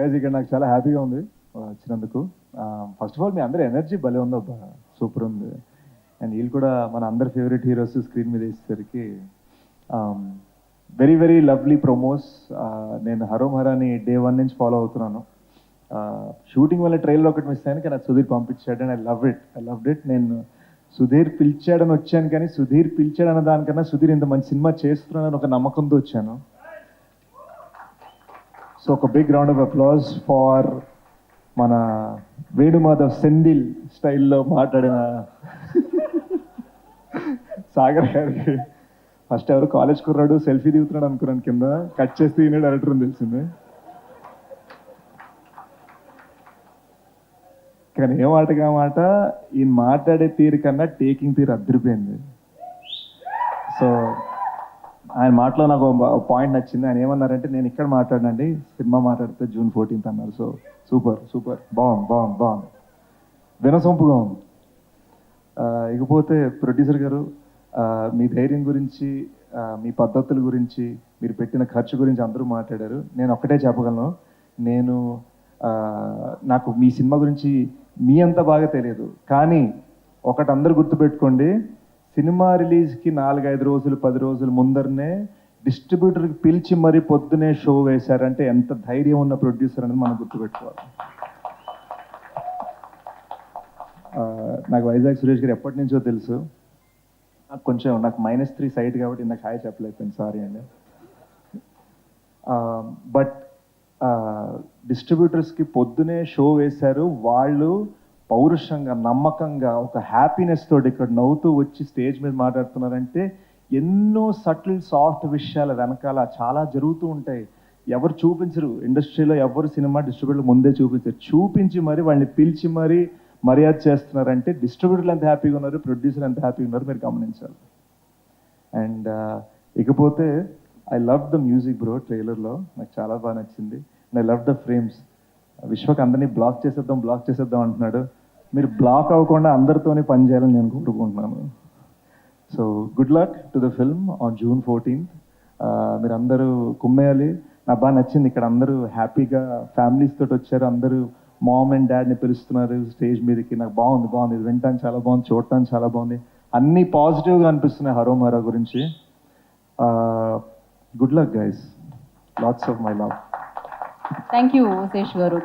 Guys ఇక్కడ నాకు చాలా హ్యాపీగా ఉంది వచ్చినందుకు. ఫస్ట్ ఆఫ్ ఆల్ మీ అందరి ఎనర్జీ భలే ఉంది అబ్బా, సూపర్ ఉంది. అండ్ వీళ్ళు కూడా మన అందరి ఫేవరెట్ హీరోస్ స్క్రీన్ మీద వేసేసరికి వెరీ వెరీ లవ్లీ ప్రొమోస్. నేను హరోం హరాని డే 1 నుంచి ఫాలో అవుతున్నాను. షూటింగ్ వల్ల ట్రైలర్ ఒకటి మిస్ అయ్యాను, కానీ అది సుధీర్ పంపించాడు అండ్ ఐ లవ్డ్ ఇట్. నేను సుధీర్ పిలిచాడని వచ్చాను, కానీ సుధీర్ పిలిచాడన్న దానికన్నా సుధీర్ ఇంత మంచి సినిమా చేస్తున్నాడని ఒక నమ్మకంతో వచ్చాను. సో ఒక big round of applause for మన వేణుమాధవ్ సెందిల్ స్టైల్లో మాట్లాడిన సాగర్ గారికి. ఫస్ట్ ఎవరు కాలేజ్ కుర్రాడు సెల్ఫీ దిగుతున్నాడు అనుకున్నాను, కింద కట్ చేస్తే ఈయన డైరెక్టర్ అని తెలిసింది. కానీ ఏ మాటగా మాట ఈయన మాట్లాడే తీరు కన్నా టేకింగ్ తీరు అద్దరిపోయింది. సో ఆయన మాటలో నాకు పాయింట్ నచ్చింది. ఆయన ఏమన్నారంటే, నేను ఇక్కడ మాట్లాడినండి, సినిమా మాట్లాడితే June 14th అన్నారు. సో సూపర్ బాగుంది, వినసొంపుగా ఉంది. ఇకపోతే ప్రొడ్యూసర్ గారు, మీ ధైర్యం గురించి, మీ పద్ధతుల గురించి, మీరు పెట్టిన ఖర్చు గురించి అందరూ మాట్లాడారు. నేను ఒక్కటే చెప్పగలను, నాకు మీ సినిమా గురించి మీ అంత బాగా తెలియదు, కానీ ఒకటి అందరూ గుర్తుపెట్టుకోండి, సినిమా రిలీజ్కి 4-5 రోజులు 10 రోజుల ముందరనే డిస్ట్రిబ్యూటర్కి పిలిచి మరీ పొద్దునే షో వేశారంటే ఎంత ధైర్యం ఉన్న ప్రొడ్యూసర్ అనేది మనం గుర్తుపెట్టుకోవాలి. నాకు వైజాగ్ సురేష్ గారు ఎప్పటి నుంచో తెలుసు. కొంచెం నాకు -3 సైట్ కాబట్టి నాకు హాయ్ చెప్పలేకపోయింది, సారీ అండి. బట్ డిస్ట్రిబ్యూటర్స్కి పొద్దునే షో వేశారు. వాళ్ళు పౌరుషంగా, నమ్మకంగా, ఒక హ్యాపీనెస్ తోటి ఇక్కడ నవ్వుతూ వచ్చి స్టేజ్ మీద మాట్లాడుతున్నారంటే ఎన్నో సటిల్ సాఫ్ట్ విషయాల వెనకాల చాలా జరుగుతూ ఉంటాయి. ఎవరు చూపించరు ఇండస్ట్రీలో, ఎవరు సినిమా డిస్ట్రిబ్యూటర్లు ముందే చూపించి మరి వాళ్ళని పిలిచి మరీ మర్యాద చేస్తున్నారంటే డిస్ట్రిబ్యూటర్లు ఎంత హ్యాపీగా ఉన్నారు, ప్రొడ్యూసర్ ఎంత హ్యాపీగా ఉన్నారు మీరు గమనించాలి. అండ్ ఇకపోతే I love the music bro. ట్రైలర్లో నాకు చాలా బాగా నచ్చింది. And I love the frames. Vishwak అందరినీ బ్లాక్ చేసేద్దాం అంటున్నాడు. మీరు బ్లాక్ అవ్వకుండా అందరితోనే పని చేయాలని నేను కోరుకుంటున్నాను. So good luck to the film on June 14th. మీరు అందరూ కుమ్మేయాలి. నాకు బాగా నచ్చింది, ఇక్కడ అందరూ హ్యాపీగా ఫ్యామిలీస్ తోటి వచ్చారు. అందరూ మామ్ అండ్ డాడ్ని పిలుస్తున్నారు స్టేజ్ మీదకి. నాకు బాగుంది, ఇది వినటానికి చాలా బాగుంది, చూడటానికి చాలా బాగుంది. అన్నీ పాజిటివ్గా అనిపిస్తున్నాయి హరోం హరా గురించి. Good luck guys, lots of my love. Thank you Sesh గారు.